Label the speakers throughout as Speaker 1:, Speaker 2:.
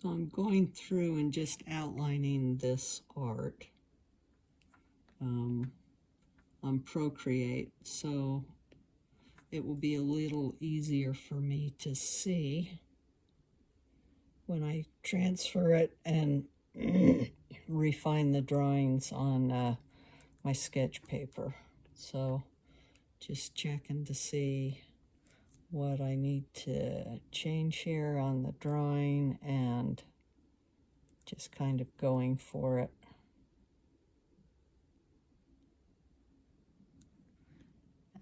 Speaker 1: So I'm going through and just outlining this art on Procreate, so it will be a little easier for me to see when I transfer it and refine the drawings on my sketch paper. So just checking to see what I need to change here on the drawing and just kind of going for it.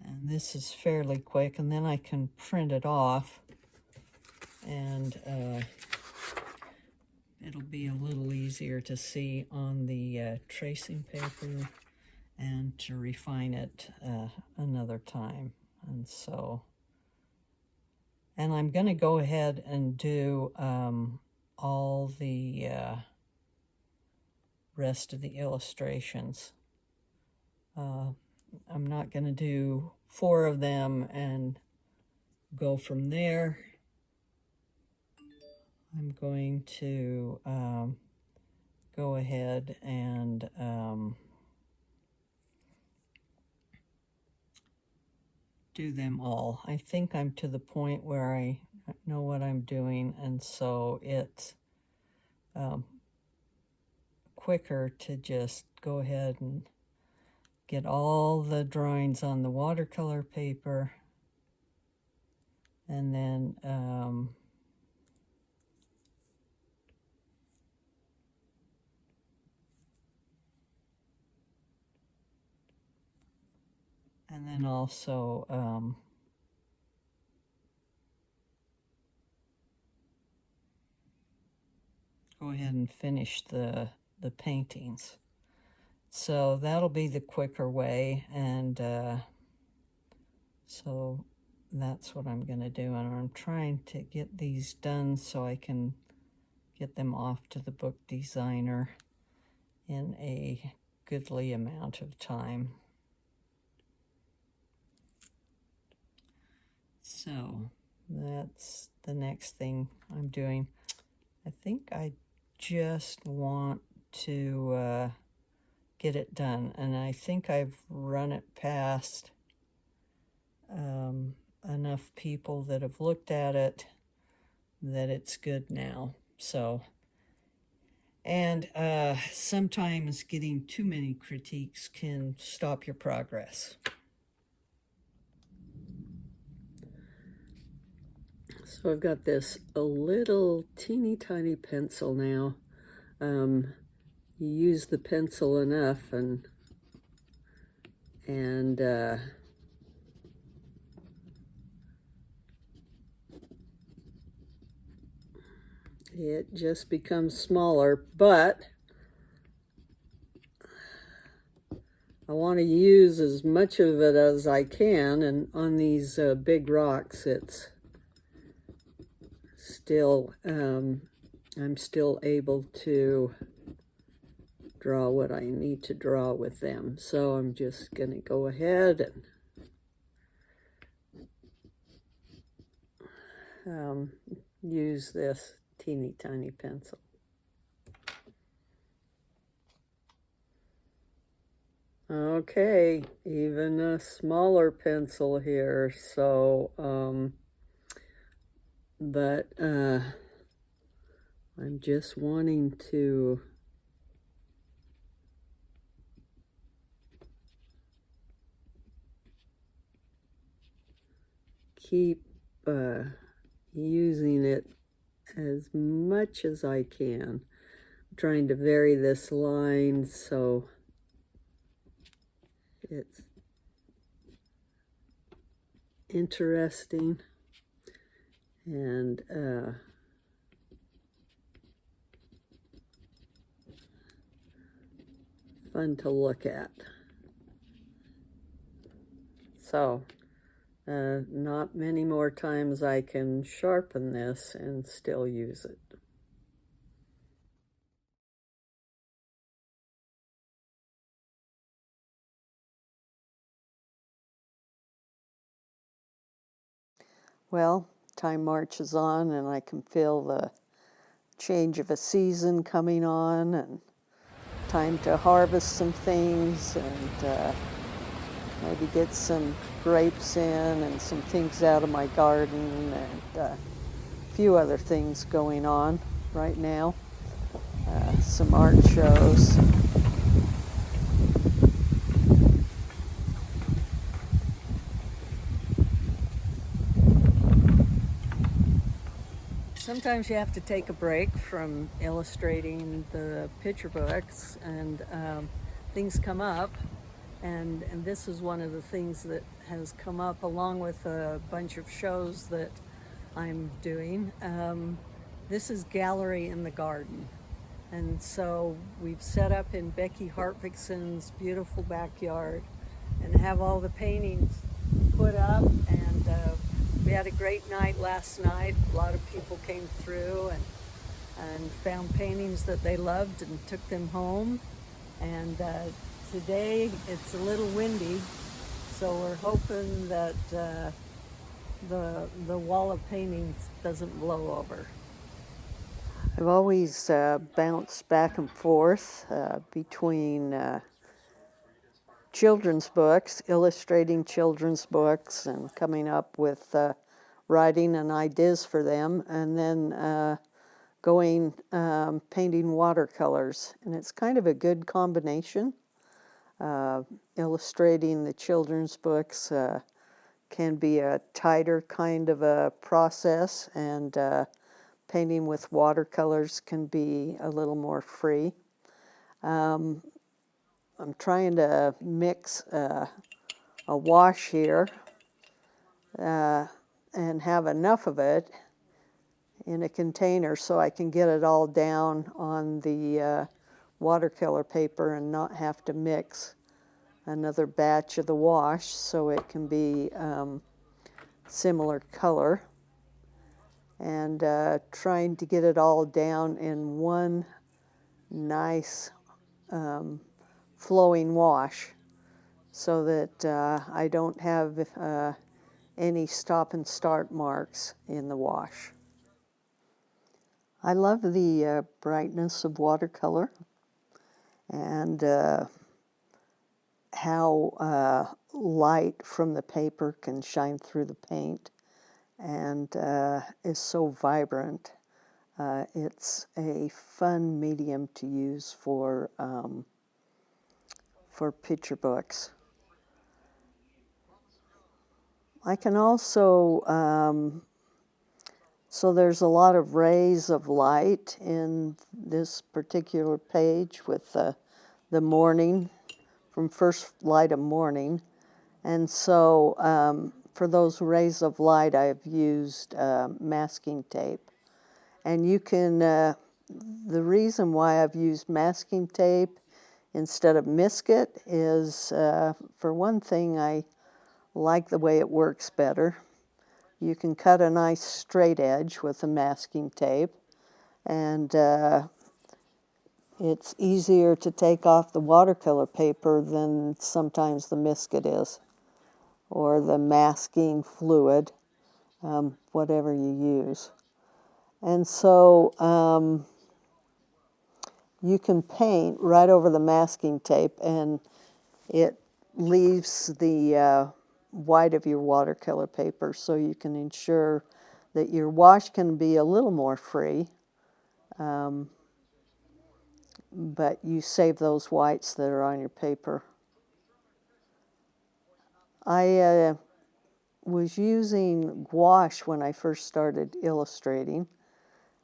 Speaker 1: And this is fairly quick, and then I can print it off, and it'll be a little easier to see on the tracing paper and to refine it another time. And so, and I'm going to go ahead and do all the rest of the illustrations. I'm not going to do 4 of them and go from there. I'm going to go ahead and do them all. I think I'm to the point where I know what I'm doing, and so it's quicker to just go ahead and get all the drawings on the watercolor paper, and then also go ahead and finish the paintings. So that'll be the quicker way, and so that's what I'm going to do. And I'm trying to get these done so I can get them off to the book designer in a goodly amount of time. So that's the next thing I'm doing. I think I just want to get it done, and I think I've run it past enough people that have looked at it that it's good now. So, and sometimes getting too many critiques can stop your progress. So I've got this a little teeny tiny pencil now. You use the pencil enough, and it just becomes smaller, but I want to use as much of it as I can, and on these big rocks, it's still, I'm still able to draw what I need to draw with them. So I'm just going to go ahead and use this teeny tiny pencil. Okay, even a smaller pencil here, so but I'm just wanting to keep using it as much as I can. I'm trying to vary this line so it's interesting and fun to look at. So not many more times I can sharpen this and still use it. Well, time marches on, and I can feel the change of a season coming on and time to harvest some things and maybe get some grapes in and some things out of my garden and a few other things going on right now. Some art shows. Sometimes you have to take a break from illustrating the picture books and things come up, and this is one of the things that has come up along with a bunch of shows that I'm doing. This is Gallery in the Garden, and so we've set up in Becky Hartvigson's beautiful backyard and have all the paintings put up, and we had a great night last night. A lot of people came through and found paintings that they loved and took them home. And today it's a little windy, so we're hoping that the wall of paintings doesn't blow over. I've always bounced back and forth between children's books, illustrating children's books and coming up with writing and ideas for them, and then going painting watercolors. And it's kind of a good combination. Illustrating the children's books can be a tighter kind of a process, and painting with watercolors can be a little more free. I'm trying to mix a wash here and have enough of it in a container so I can get it all down on the watercolor paper and not have to mix another batch of the wash, so it can be similar color. And trying to get it all down in one nice flowing wash so that I don't have any stop and start marks in the wash. I love the brightness of watercolor and how light from the paper can shine through the paint and is so vibrant. It's a fun medium to use for picture books. I can also, so there's a lot of rays of light in this particular page with the morning, from first light of morning. And so for those rays of light, I've used masking tape. And you can, the reason why I've used masking tape instead of Misket is, for one thing, I like the way it works better. You can cut a nice straight edge with the masking tape, and it's easier to take off the watercolor paper than sometimes the Misket is, or the masking fluid, whatever you use. And so you can paint right over the masking tape, and it leaves the white of your watercolor paper, so you can ensure that your wash can be a little more free, but you save those whites that are on your paper. I was using gouache when I first started illustrating,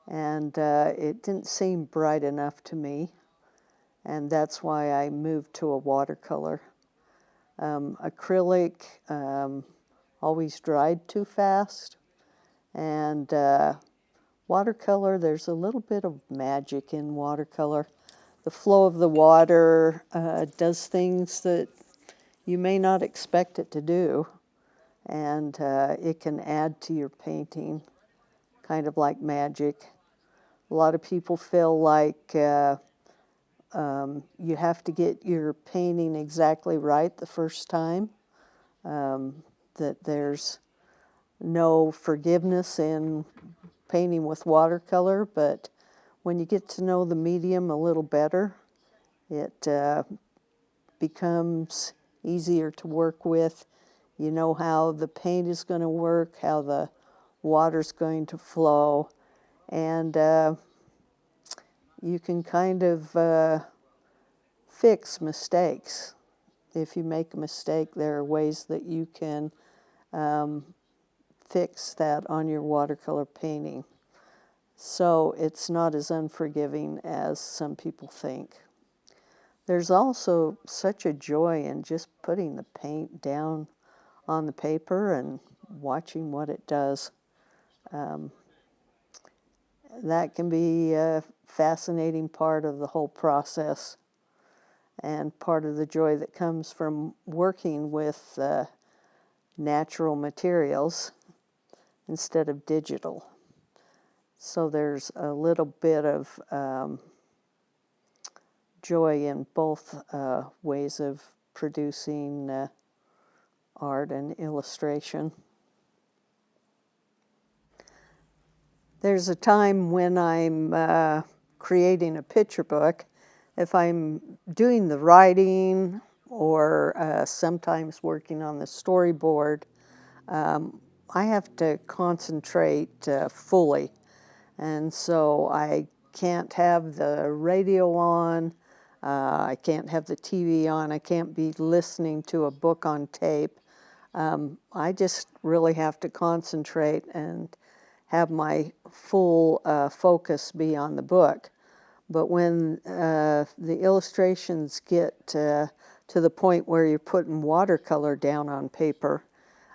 Speaker 1: and it didn't seem bright enough to me, and that's why I moved to a watercolor. Acrylic always dried too fast, and watercolor, there's a little bit of magic in watercolor. The flow of the water does things that you may not expect it to do, and it can add to your painting, kind of like magic. A lot of people feel like you have to get your painting exactly right the first time, that there's no forgiveness in painting with watercolor, but when you get to know the medium a little better, it becomes easier to work with. You know how the paint is going to work, how the water's going to flow, and you can kind of fix mistakes. If you make a mistake, there are ways that you can fix that on your watercolor painting. So it's not as unforgiving as some people think. There's also such a joy in just putting the paint down on the paper and watching what it does. That can be a fascinating part of the whole process, and part of the joy that comes from working with natural materials instead of digital. So there's a little bit of joy in both ways of producing art and illustration. There's a time when I'm creating a picture book, if I'm doing the writing or sometimes working on the storyboard, I have to concentrate fully. And so I can't have the radio on, I can't have the TV on, I can't be listening to a book on tape. I just really have to concentrate and have my full focus be on the book. But when the illustrations get to the point where you're putting watercolor down on paper,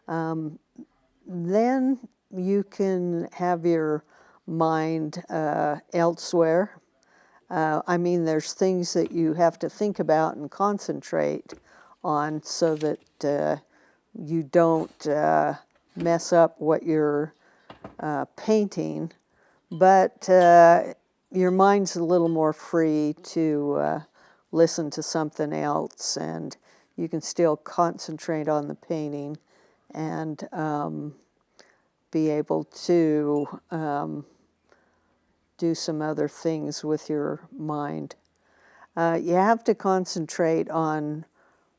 Speaker 1: then you can have your mind elsewhere. I mean, there's things that you have to think about and concentrate on so that you don't mess up what you're painting, but your mind's a little more free to listen to something else, and you can still concentrate on the painting and be able to do some other things with your mind. You have to concentrate on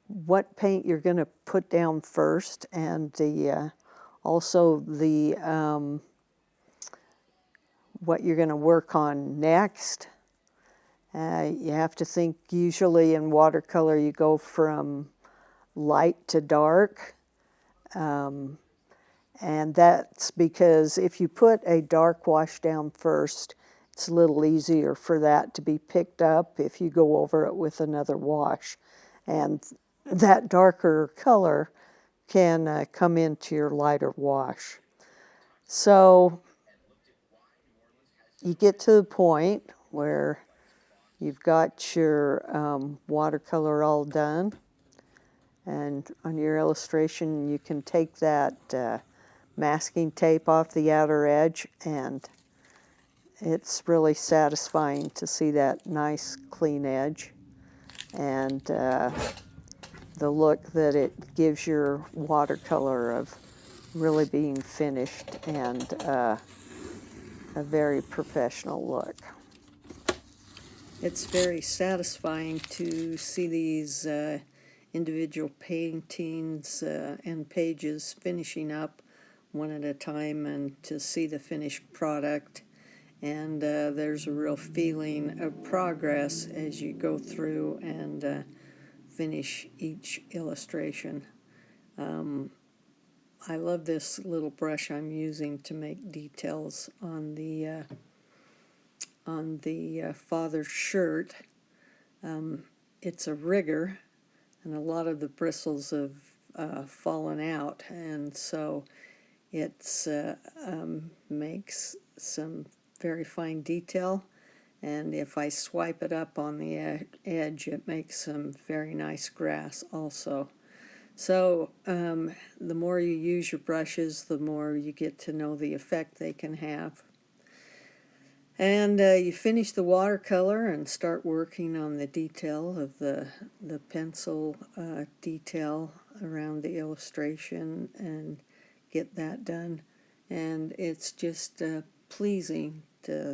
Speaker 1: what paint you're going to put down first, and also the what you're going to work on next. You have to think, usually in watercolor you go from light to dark, and that's because if you put a dark wash down first, it's a little easier for that to be picked up if you go over it with another wash. And that darker color can come into your lighter wash. So you get to the point where you've got your watercolor all done, and on your illustration you can take that masking tape off the outer edge, and it's really satisfying to see that nice clean edge and the look that it gives your watercolor of really being finished and a very professional look. It's very satisfying to see these individual paintings and pages finishing up one at a time, and to see the finished product. And there's a real feeling of progress as you go through and finish each illustration. I love this little brush I'm using to make details on the father's shirt. It's a rigger, and a lot of the bristles have fallen out, and so it's makes some very fine detail, and if I swipe it up on the edge, it makes some very nice grass also. So the more you use your brushes, the more you get to know the effect they can have. And you finish the watercolor and start working on the detail of the pencil detail around the illustration and get that done. And it's just pleasing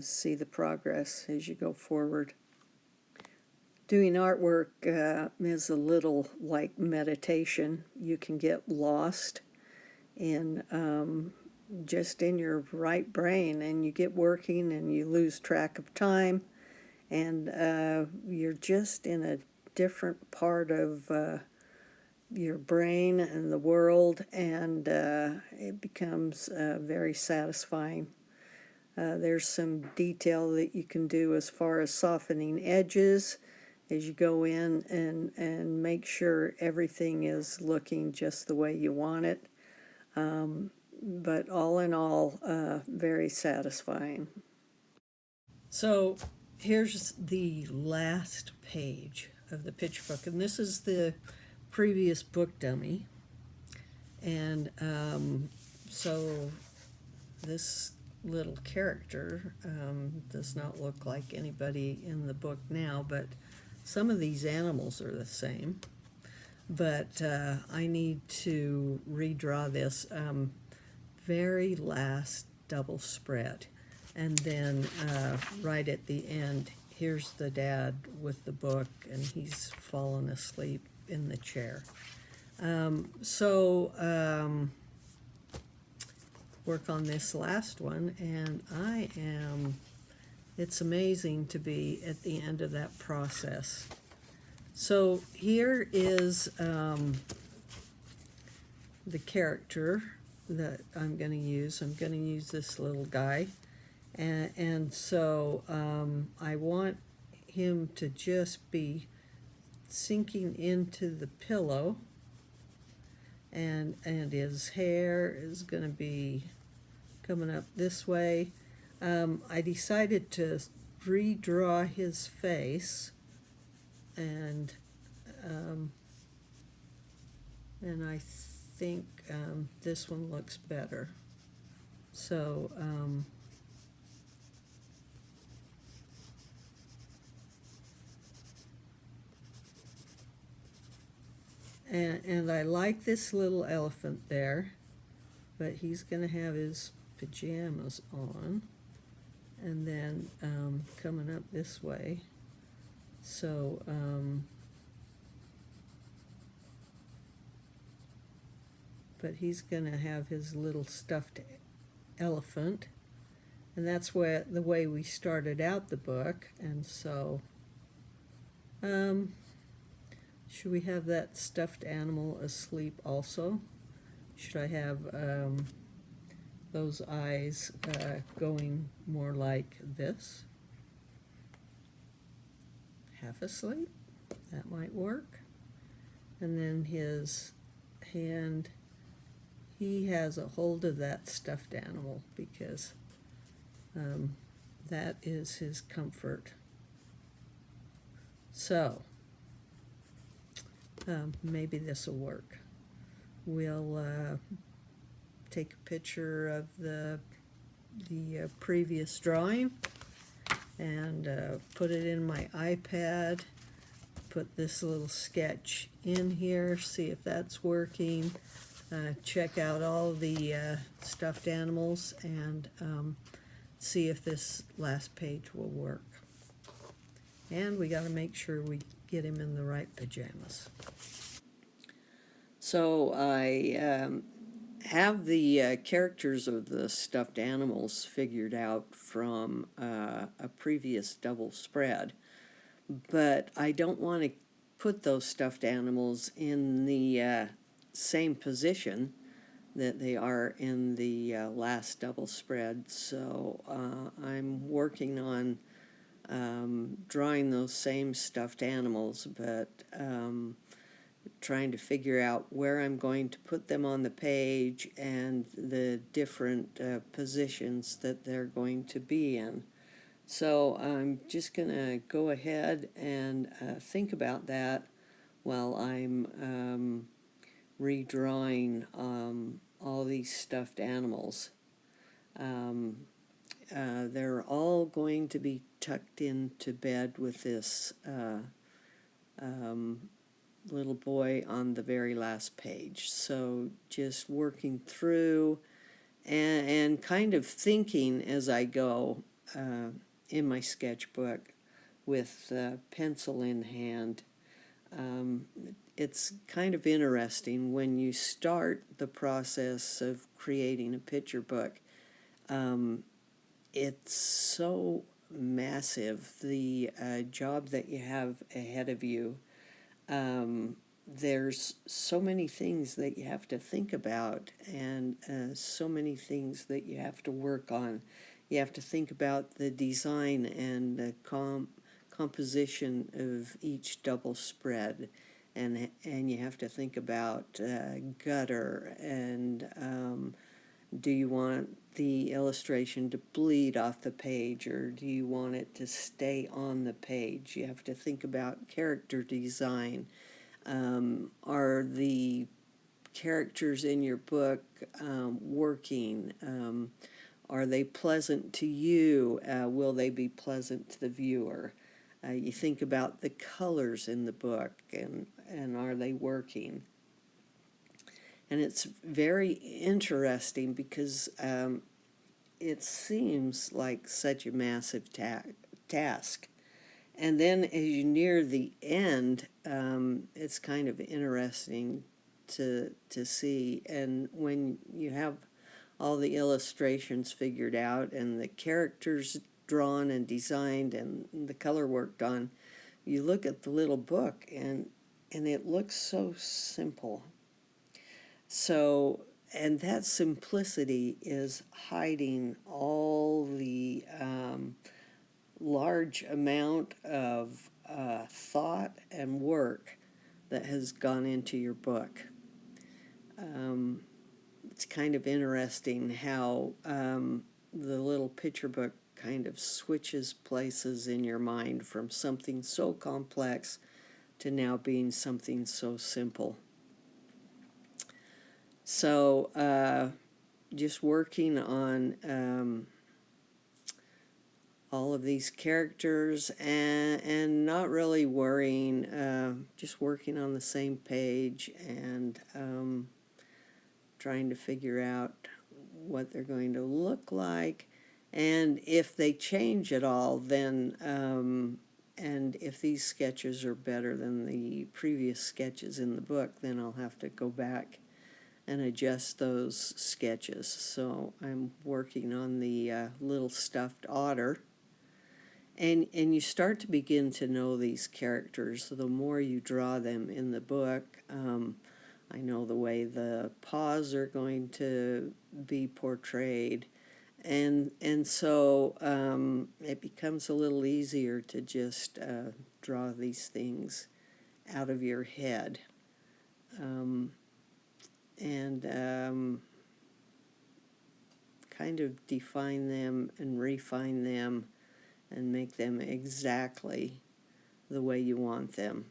Speaker 1: see the progress as you go forward. Doing artwork is a little like meditation. You can get lost in just in your right brain, and you get working and you lose track of time, and you're just in a different part of your brain and the world, and it becomes very satisfying. There's some detail that you can do as far as softening edges as you go in and make sure everything is looking just the way you want it. But all in all, very satisfying. So here's the last page of the picture book, and this is the previous book dummy. And so this little character does not look like anybody in the book now, but some of these animals are the same. But I need to redraw this very last double spread. And then right at the end, here's the dad with the book, and he's fallen asleep in the chair. Work on this last one, and it's amazing to be at the end of that process. So here is the character that I'm going to use. I'm going to use this little guy, and so I want him to just be sinking into the pillow, and his hair is going to be coming up this way. I decided to redraw his face, and I think this one looks better. So and I like this little elephant there, but he's going to have his pajamas on, and then coming up this way. So but he's going to have his little stuffed elephant, and that's the way we started out the book. And so should we have that stuffed animal asleep also? Should I have those eyes going more like this? Half asleep? That might work. And then his hand, he has a hold of that stuffed animal because that is his comfort. So maybe this will work. We'll take a picture of the previous drawing and put it in my iPad, put this little sketch in here, see if that's working, check out all the stuffed animals, and see if this last page will work. And we got to make sure we get him in the right pajamas. So I have the characters of the stuffed animals figured out from a previous double spread, but I don't want to put those stuffed animals in the same position that they are in the last double spread. So I'm working on drawing those same stuffed animals, but trying to figure out where I'm going to put them on the page and the different positions that they're going to be in. So I'm just going to go ahead and think about that while I'm redrawing all these stuffed animals. They're all going to be tucked into bed with this little boy on the very last page. So just working through and kind of thinking as I go in my sketchbook with pencil in hand. It's kind of interesting when you start the process of creating a picture book. It's so massive, the job that you have ahead of you. There's so many things that you have to think about, and so many things that you have to work on. You have to think about the design and the composition of each double spread, and you have to think about gutter, and do you want the illustration to bleed off the page, or do you want it to stay on the page? You have to think about character design. Are the characters in your book working? Are they pleasant to you? Will they be pleasant to the viewer? You think about the colors in the book, and are they working? And it's very interesting because it seems like such a massive task. And then as you near the end, it's kind of interesting to see. And when you have all the illustrations figured out and the characters drawn and designed and the color worked on, you look at the little book and it looks so simple. So, and that simplicity is hiding all the large amount of thought and work that has gone into your book. It's kind of interesting how the little picture book kind of switches places in your mind from something so complex to now being something so simple. So just working on all of these characters and not really worrying, just working on the same page and trying to figure out what they're going to look like. And if they change at all, then, and if these sketches are better than the previous sketches in the book, then I'll have to go back and adjust those sketches. So I'm working on the little stuffed otter. And you start to begin to know these characters the more you draw them in the book. I know the way the paws are going to be portrayed. And so it becomes a little easier to just draw these things out of your head. And kind of define them and refine them and make them exactly the way you want them.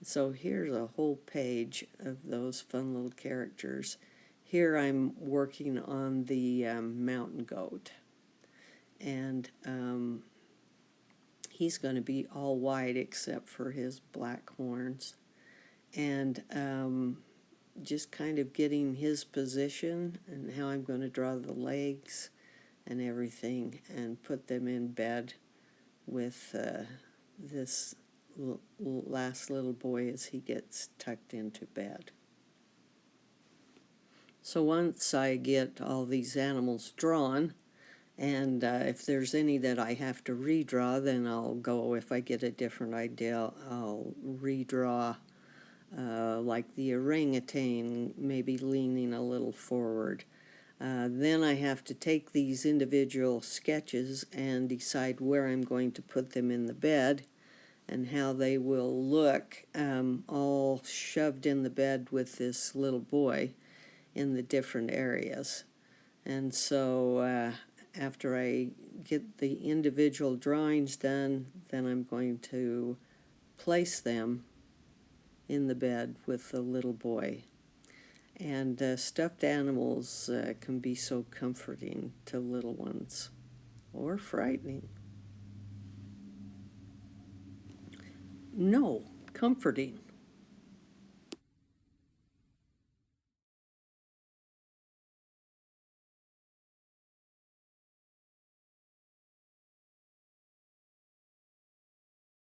Speaker 1: So here's a whole page of those fun little characters. Here I'm working on the mountain goat, and he's going to be all white except for his black horns, and just kind of getting his position and how I'm going to draw the legs and everything and put them in bed with this last little boy as he gets tucked into bed. So once I get all these animals drawn, and if there's any that I have to redraw, then I'll go, if I get a different idea, I'll redraw like the orangutan, maybe leaning a little forward. Then I have to take these individual sketches and decide where I'm going to put them in the bed and how they will look all shoved in the bed with this little boy in the different areas. And so after I get the individual drawings done, then I'm going to place them in the bed with the little boy. And stuffed animals can be so comforting to little ones, or frightening. No, comforting.